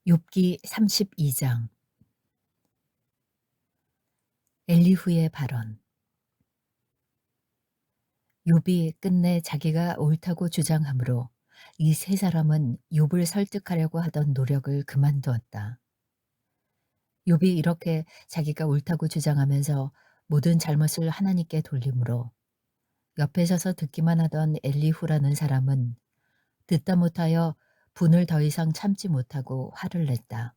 욥기 32장. 엘리후의 발언. 욥이 끝내 자기가 옳다고 주장하므로 이 세 사람은 욥을 설득하려고 하던 노력을 그만두었다. 욥이 이렇게 자기가 옳다고 주장하면서 모든 잘못을 하나님께 돌리므로 옆에 서서 듣기만 하던 엘리후라는 사람은 듣다 못하여 분을 더 이상 참지 못하고 화를 냈다.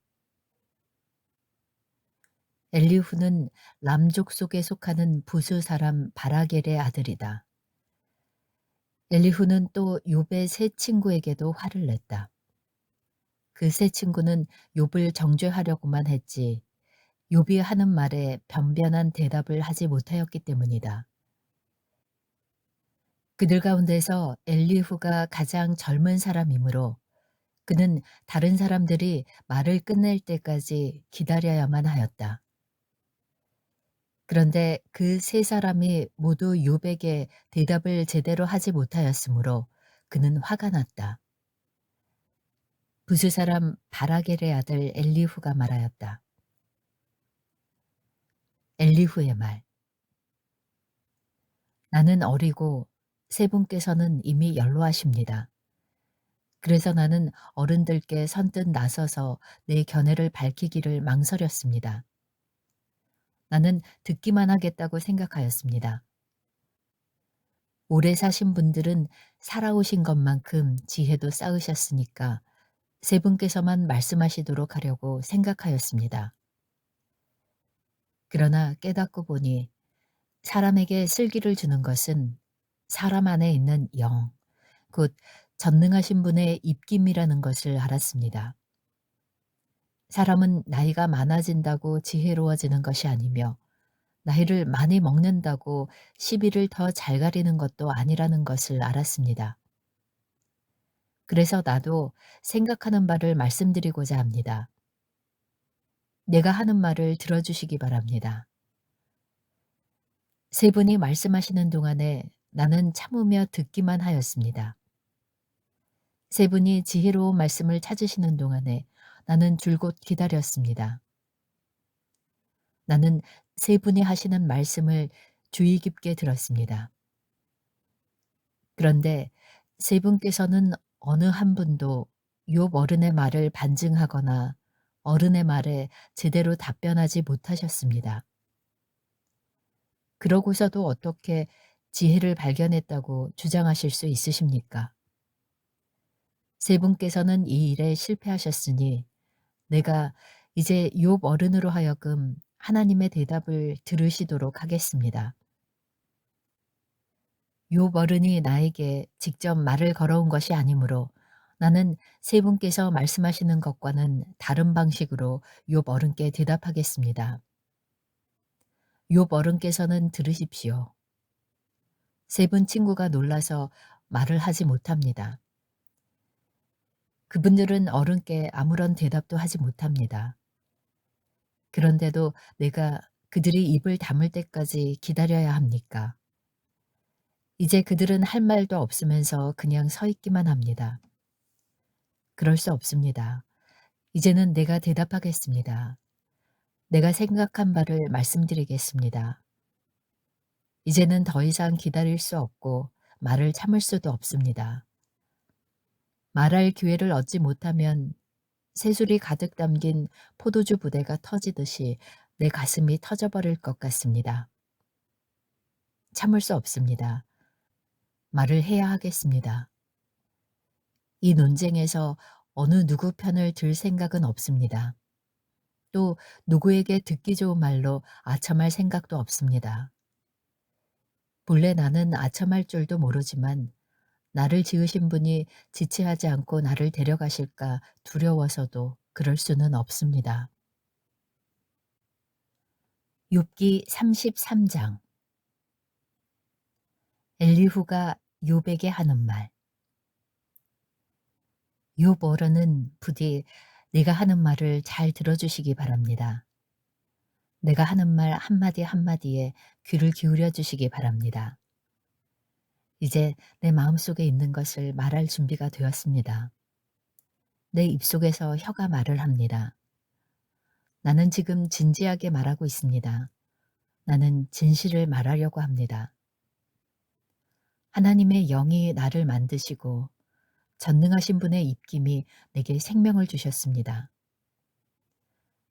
엘리후는 람족 속에 속하는 부수 사람 바라겔의 아들이다. 엘리후는 또 욥의 세 친구에게도 화를 냈다. 그 세 친구는 욥을 정죄하려고만 했지 욥이 하는 말에 변변한 대답을 하지 못하였기 때문이다. 그들 가운데서 엘리후가 가장 젊은 사람이므로 그는 다른 사람들이 말을 끝낼 때까지 기다려야만 하였다. 그런데 그 세 사람이 모두 욥에게 대답을 제대로 하지 못하였으므로 그는 화가 났다. 부수 사람 바라겔의 아들 엘리후가 말하였다. 엘리후의 말. 나는 어리고 세 분께서는 이미 연로하십니다. 그래서 나는 어른들께 선뜻 나서서 내 견해를 밝히기를 망설였습니다. 나는 듣기만 하겠다고 생각하였습니다. 오래 사신 분들은 살아오신 것만큼 지혜도 쌓으셨으니까 세 분께서만 말씀하시도록 하려고 생각하였습니다. 그러나 깨닫고 보니 사람에게 슬기를 주는 것은 사람 안에 있는 영, 곧 전능하신 분의 입김이라는 것을 알았습니다. 사람은 나이가 많아진다고 지혜로워지는 것이 아니며 나이를 많이 먹는다고 시비를 더 잘 가리는 것도 아니라는 것을 알았습니다. 그래서 나도 생각하는 바를 말씀드리고자 합니다. 내가 하는 말을 들어주시기 바랍니다. 세 분이 말씀하시는 동안에 나는 참으며 듣기만 하였습니다. 세 분이 지혜로운 말씀을 찾으시는 동안에 나는 줄곧 기다렸습니다. 나는 세 분이 하시는 말씀을 주의 깊게 들었습니다. 그런데 세 분께서는 어느 한 분도 욥 어른의 말을 반증하거나 어른의 말에 제대로 답변하지 못하셨습니다. 그러고서도 어떻게 지혜를 발견했다고 주장하실 수 있으십니까? 세 분께서는 이 일에 실패하셨으니 내가 이제 욥 어른으로 하여금 하나님의 대답을 들으시도록 하겠습니다. 욥 어른이 나에게 직접 말을 걸어온 것이 아니므로 나는 세 분께서 말씀하시는 것과는 다른 방식으로 욥 어른께 대답하겠습니다. 욥 어른께서는 들으십시오. 세 분 친구가 놀라서 말을 하지 못합니다. 그분들은 어른께 아무런 대답도 하지 못합니다. 그런데도 내가 그들이 입을 다물 때까지 기다려야 합니까? 이제 그들은 할 말도 없으면서 그냥 서 있기만 합니다. 그럴 수 없습니다. 이제는 내가 대답하겠습니다. 내가 생각한 바를 말씀드리겠습니다. 이제는 더 이상 기다릴 수 없고 말을 참을 수도 없습니다. 말할 기회를 얻지 못하면 새술이 가득 담긴 포도주 부대가 터지듯이 내 가슴이 터져버릴 것 같습니다. 참을 수 없습니다. 말을 해야 하겠습니다. 이 논쟁에서 어느 누구 편을 들 생각은 없습니다. 또 누구에게 듣기 좋은 말로 아첨할 생각도 없습니다. 본래 나는 아첨할 줄도 모르지만 나를 지으신 분이 지체하지 않고 나를 데려가실까 두려워서도 그럴 수는 없습니다. 욥기 33장. 엘리후가 욥에게 하는 말. 욥 어른은 부디 내가 하는 말을 잘 들어주시기 바랍니다. 내가 하는 말 한마디 한마디에 귀를 기울여 주시기 바랍니다. 이제 내 마음속에 있는 것을 말할 준비가 되었습니다. 내 입속에서 혀가 말을 합니다. 나는 지금 진지하게 말하고 있습니다. 나는 진실을 말하려고 합니다. 하나님의 영이 나를 만드시고 전능하신 분의 입김이 내게 생명을 주셨습니다.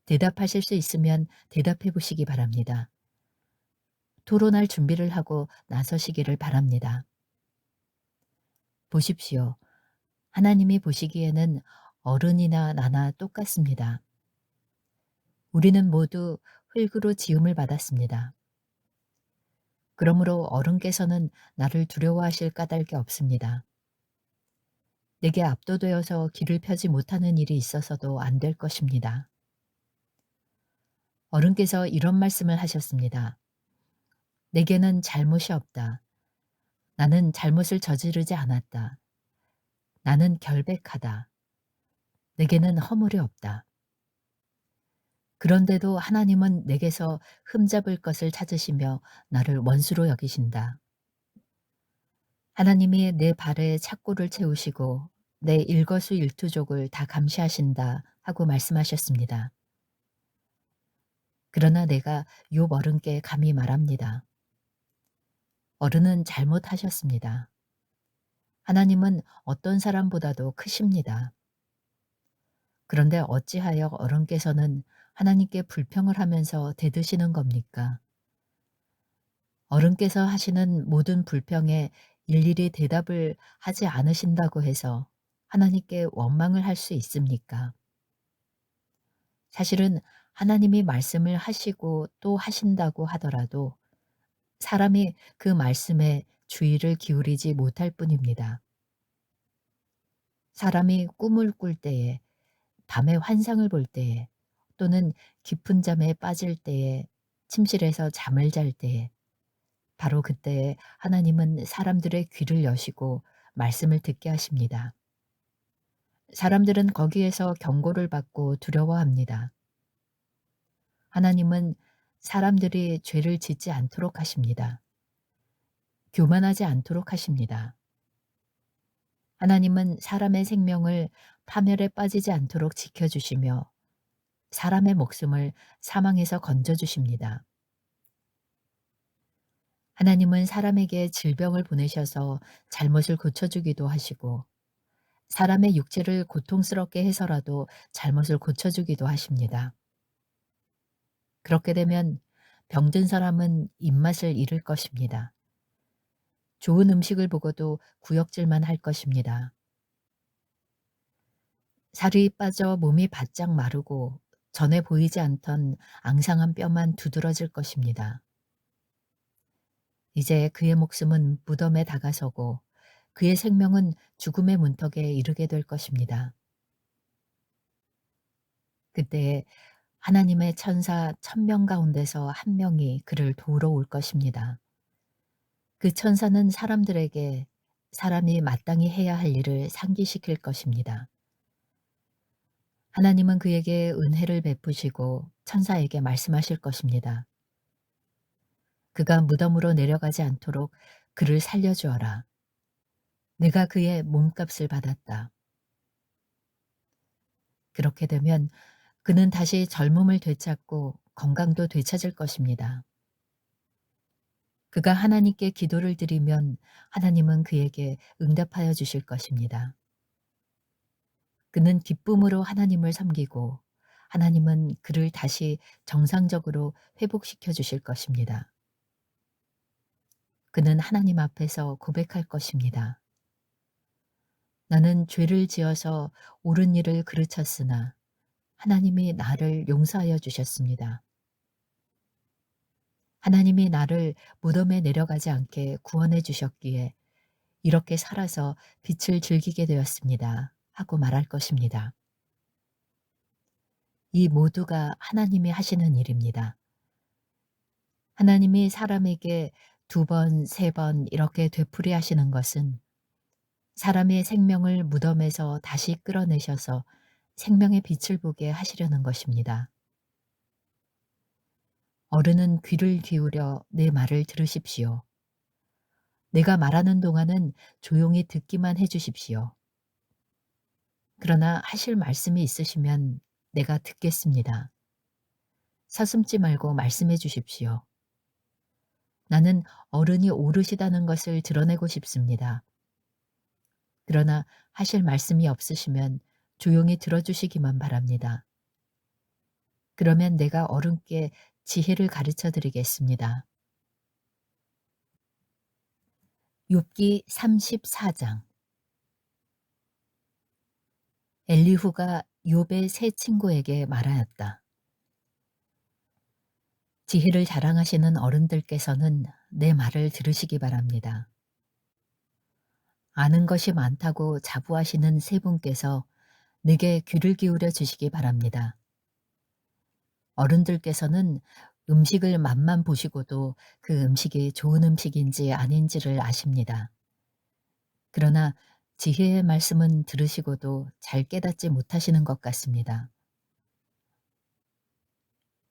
대답하실 수 있으면 대답해 보시기 바랍니다. 토론할 준비를 하고 나서시기를 바랍니다. 보십시오. 하나님이 보시기에는 어른이나 나나 똑같습니다. 우리는 모두 흙으로 지음을 받았습니다. 그러므로 어른께서는 나를 두려워하실 까닭이 없습니다. 내게 압도되어서 길을 펴지 못하는 일이 있어서도 안 될 것입니다. 어른께서 이런 말씀을 하셨습니다. 내게는 잘못이 없다. 나는 잘못을 저지르지 않았다. 나는 결백하다. 내게는 허물이 없다. 그런데도 하나님은 내게서 흠잡을 것을 찾으시며 나를 원수로 여기신다. 하나님이 내 발에 착고를 채우시고 내 일거수일투족을 다 감시하신다 하고 말씀하셨습니다. 그러나 내가 욥 어른께 감히 말합니다. 어른은 잘못하셨습니다. 하나님은 어떤 사람보다도 크십니다. 그런데 어찌하여 어른께서는 하나님께 불평을 하면서 대드시는 겁니까? 어른께서 하시는 모든 불평에 일일이 대답을 하지 않으신다고 해서 하나님께 원망을 할 수 있습니까? 사실은 하나님이 말씀을 하시고 또 하신다고 하더라도 사람이 그 말씀에 주의를 기울이지 못할 뿐입니다. 사람이 꿈을 꿀 때에, 밤에 환상을 볼 때에, 또는 깊은 잠에 빠질 때에, 침실에서 잠을 잘 때에, 바로 그때에 하나님은 사람들의 귀를 여시고 말씀을 듣게 하십니다. 사람들은 거기에서 경고를 받고 두려워합니다. 하나님은 사람들이 죄를 짓지 않도록 하십니다. 교만하지 않도록 하십니다. 하나님은 사람의 생명을 파멸에 빠지지 않도록 지켜주시며 사람의 목숨을 사망에서 건져주십니다. 하나님은 사람에게 질병을 보내셔서 잘못을 고쳐주기도 하시고 사람의 육체를 고통스럽게 해서라도 잘못을 고쳐주기도 하십니다. 그렇게 되면 병든 사람은 입맛을 잃을 것입니다. 좋은 음식을 보고도 구역질만 할 것입니다. 살이 빠져 몸이 바짝 마르고 전에 보이지 않던 앙상한 뼈만 두드러질 것입니다. 이제 그의 목숨은 무덤에 다가서고 그의 생명은 죽음의 문턱에 이르게 될 것입니다. 그때 하나님의 천사 1000명 가운데서 한 명이 그를 도우러 올 것입니다. 그 천사는 사람들에게 사람이 마땅히 해야 할 일을 상기시킬 것입니다. 하나님은 그에게 은혜를 베푸시고 천사에게 말씀하실 것입니다. 그가 무덤으로 내려가지 않도록 그를 살려주어라. 내가 그의 몸값을 받았다. 그렇게 되면 그는 다시 젊음을 되찾고 건강도 되찾을 것입니다. 그가 하나님께 기도를 드리면 하나님은 그에게 응답하여 주실 것입니다. 그는 기쁨으로 하나님을 섬기고 하나님은 그를 다시 정상적으로 회복시켜 주실 것입니다. 그는 하나님 앞에서 고백할 것입니다. 나는 죄를 지어서 옳은 일을 그르쳤으나 하나님이 나를 용서하여 주셨습니다. 하나님이 나를 무덤에 내려가지 않게 구원해 주셨기에 이렇게 살아서 빛을 즐기게 되었습니다. 하고 말할 것입니다. 이 모두가 하나님이 하시는 일입니다. 하나님이 사람에게 2번, 3번 이렇게 되풀이하시는 것은 사람의 생명을 무덤에서 다시 끌어내셔서 생명의 빛을 보게 하시려는 것입니다. 어른은 귀를 기울여 내 말을 들으십시오. 내가 말하는 동안은 조용히 듣기만 해 주십시오. 그러나 하실 말씀이 있으시면 내가 듣겠습니다. 서슴지 말고 말씀해 주십시오. 나는 어른이 오르시다는 것을 드러내고 싶습니다. 그러나 하실 말씀이 없으시면 조용히 들어주시기만 바랍니다. 그러면 내가 어른께 지혜를 가르쳐 드리겠습니다. 욥기 34장. 엘리후가 욥의 세 친구에게 말하였다. 지혜를 자랑하시는 어른들께서는 내 말을 들으시기 바랍니다. 아는 것이 많다고 자부하시는 세 분께서 내게 귀를 기울여 주시기 바랍니다. 어른들께서는 음식을 맛만 보시고도 그 음식이 좋은 음식인지 아닌지를 아십니다. 그러나 지혜의 말씀은 들으시고도 잘 깨닫지 못하시는 것 같습니다.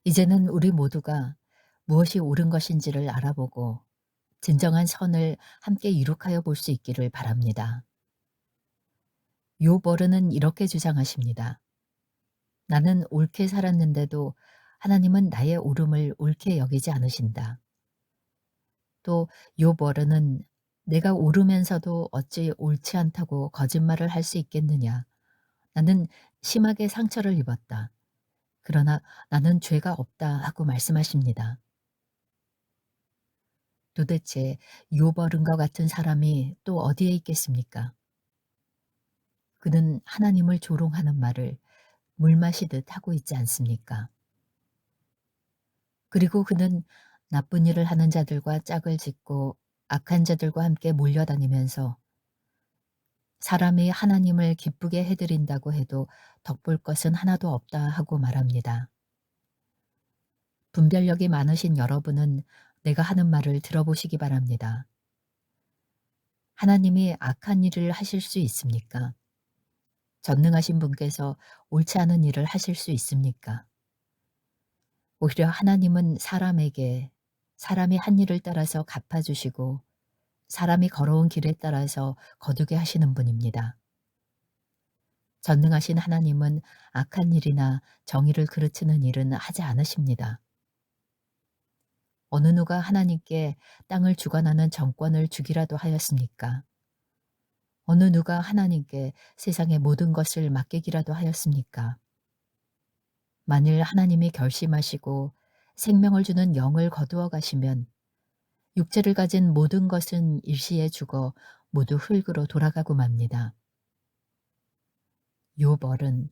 이제는 우리 모두가 무엇이 옳은 것인지를 알아보고 진정한 선을 함께 이룩하여 볼 수 있기를 바랍니다. 욥 어른은 이렇게 주장하십니다. 나는 옳게 살았는데도 하나님은 나의 옳음을 옳게 여기지 않으신다. 또 욥 어른은 내가 옳으면서도 어찌 옳지 않다고 거짓말을 할 수 있겠느냐. 나는 심하게 상처를 입었다. 그러나 나는 죄가 없다 하고 말씀하십니다. 도대체 욥 어른과 같은 사람이 또 어디에 있겠습니까? 그는 하나님을 조롱하는 말을 물 마시듯 하고 있지 않습니까? 그리고 그는 나쁜 일을 하는 자들과 짝을 짓고 악한 자들과 함께 몰려다니면서 사람이 하나님을 기쁘게 해드린다고 해도 덕볼 것은 하나도 없다 하고 말합니다. 분별력이 많으신 여러분은 내가 하는 말을 들어보시기 바랍니다. 하나님이 악한 일을 하실 수 있습니까? 전능하신 분께서 옳지 않은 일을 하실 수 있습니까? 오히려 하나님은 사람에게 사람이 한 일을 따라서 갚아주시고 사람이 걸어온 길에 따라서 거두게 하시는 분입니다. 전능하신 하나님은 악한 일이나 정의를 그르치는 일은 하지 않으십니다. 어느 누가 하나님께 땅을 주관하는 정권을 주기라도 하였습니까? 어느 누가 하나님께 세상의 모든 것을 맡기기라도 하였습니까? 만일 하나님이 결심하시고 생명을 주는 영을 거두어 가시면 육체를 가진 모든 것은 일시에 죽어 모두 흙으로 돌아가고 맙니다. 욥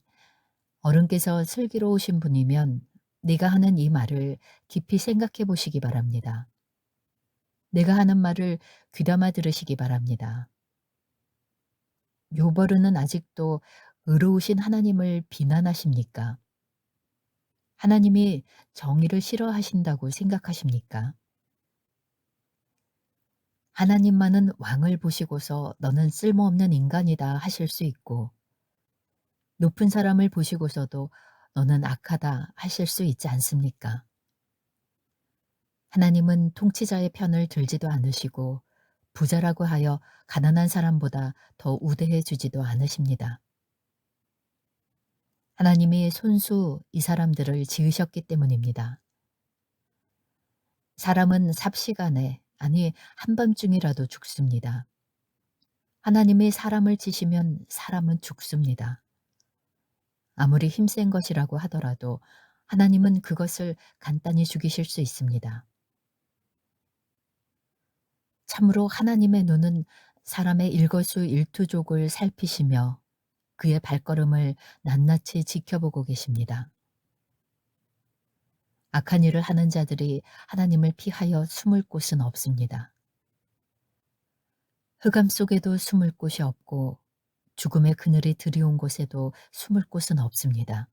어른께서 슬기로우신 분이면 네가 하는 이 말을 깊이 생각해 보시기 바랍니다. 내가 하는 말을 귀담아 들으시기 바랍니다. 욥 어른은 아직도 의로우신 하나님을 비난하십니까? 하나님이 정의를 싫어하신다고 생각하십니까? 하나님만은 왕을 보시고서 너는 쓸모없는 인간이다 하실 수 있고 높은 사람을 보시고서도 너는 악하다 하실 수 있지 않습니까? 하나님은 통치자의 편을 들지도 않으시고 부자라고 하여 가난한 사람보다 더 우대해 주지도 않으십니다. 하나님이 손수 이 사람들을 지으셨기 때문입니다. 사람은 삽시간에 아니 한밤중이라도 죽습니다. 하나님이 사람을 치시면 사람은 죽습니다. 아무리 힘센 것이라고 하더라도 하나님은 그것을 간단히 죽이실 수 있습니다. 참으로 하나님의 눈은 사람의 일거수일투족을 살피시며 그의 발걸음을 낱낱이 지켜보고 계십니다. 악한 일을 하는 자들이 하나님을 피하여 숨을 곳은 없습니다. 흑암 속에도 숨을 곳이 없고 죽음의 그늘이 드리운 곳에도 숨을 곳은 없습니다.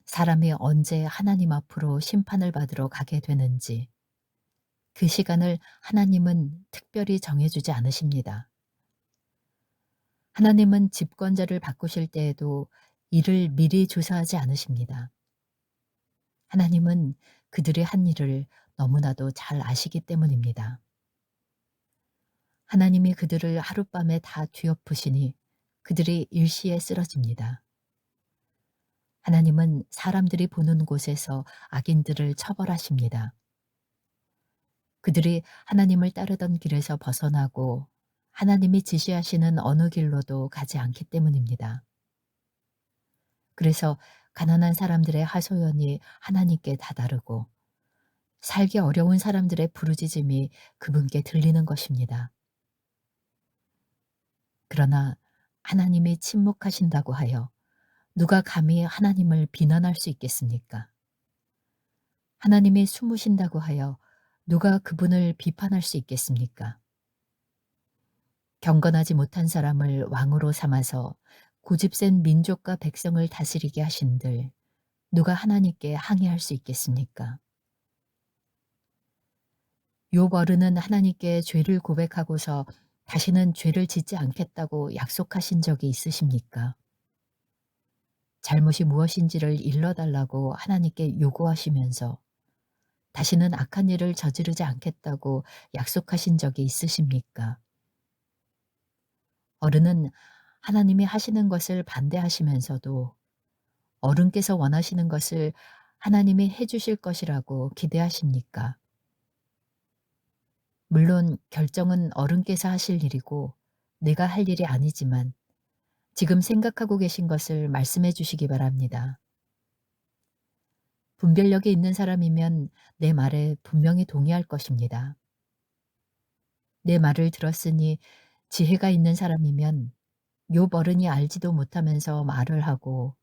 사람이 언제 하나님 앞으로 심판을 받으러 가게 되는지 그 시간을 하나님은 특별히 정해주지 않으십니다. 하나님은 집권자를 바꾸실 때에도 이를 미리 조사하지 않으십니다. 하나님은 그들의 한 일을 너무나도 잘 아시기 때문입니다. 하나님이 그들을 하룻밤에 다 뒤엎으시니 그들이 일시에 쓰러집니다. 하나님은 사람들이 보는 곳에서 악인들을 처벌하십니다. 그들이 하나님을 따르던 길에서 벗어나고 하나님이 지시하시는 어느 길로도 가지 않기 때문입니다. 그래서 가난한 사람들의 하소연이 하나님께 다다르고 살기 어려운 사람들의 부르짖음이 그분께 들리는 것입니다. 그러나 하나님이 침묵하신다고 하여 누가 감히 하나님을 비난할 수 있겠습니까? 하나님이 숨으신다고 하여 누가 그분을 비판할 수 있겠습니까? 경건하지 못한 사람을 왕으로 삼아서 고집센 민족과 백성을 다스리게 하신들 누가 하나님께 항의할 수 있겠습니까? 욥 어른은 하나님께 죄를 고백하고서 다시는 죄를 짓지 않겠다고 약속하신 적이 있으십니까? 잘못이 무엇인지를 일러달라고 하나님께 요구하시면서 다시는 악한 일을 저지르지 않겠다고 약속하신 적이 있으십니까? 어른은 하나님이 하시는 것을 반대하시면서도 어른께서 원하시는 것을 하나님이 해 주실 것이라고 기대하십니까? 물론 결정은 어른께서 하실 일이고 내가 할 일이 아니지만 지금 생각하고 계신 것을 말씀해 주시기 바랍니다. 분별력이 있는 사람이면 내 말에 분명히 동의할 것입니다. 내 말을 들었으니 지혜가 있는 사람이면 욥 어른이 알지도 못하면서 말을 하고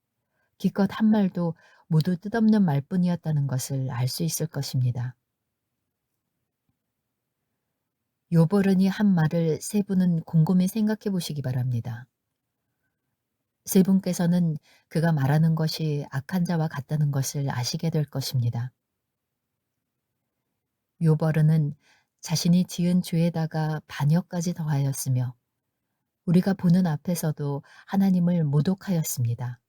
기껏 한 말도 모두 뜻없는 말뿐이었다는 것을 알 수 있을 것입니다. 욥 어른이 한 말을 세 분은 곰곰이 생각해 보시기 바랍니다. 세 분께서는 그가 말하는 것이 악한 자와 같다는 것을 아시게 될 것입니다. 욥 어른은 자신이 지은 죄에다가 반역까지 더하였으며 우리가 보는 앞에서도 하나님을 모독하였습니다.